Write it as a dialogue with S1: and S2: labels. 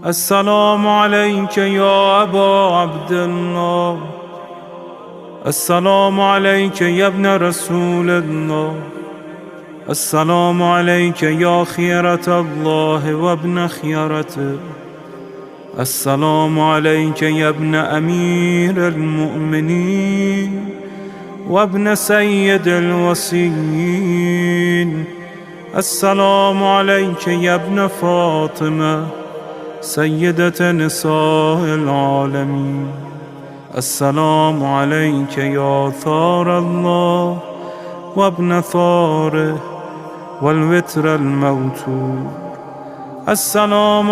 S1: السلام عليك يا أبا عبد الله. السلام عليك يا ابن رسول الله. السلام عليك يا خيرة الله وابن خيرته. السلام عليك يا ابن أمير المؤمنين وابن سيد الوصيين. السلام عليك يا ابن فاطمة سيدة نساء العالمين. السلام عليك يا ثار الله وابن ثاره والوتر الموتور. السلام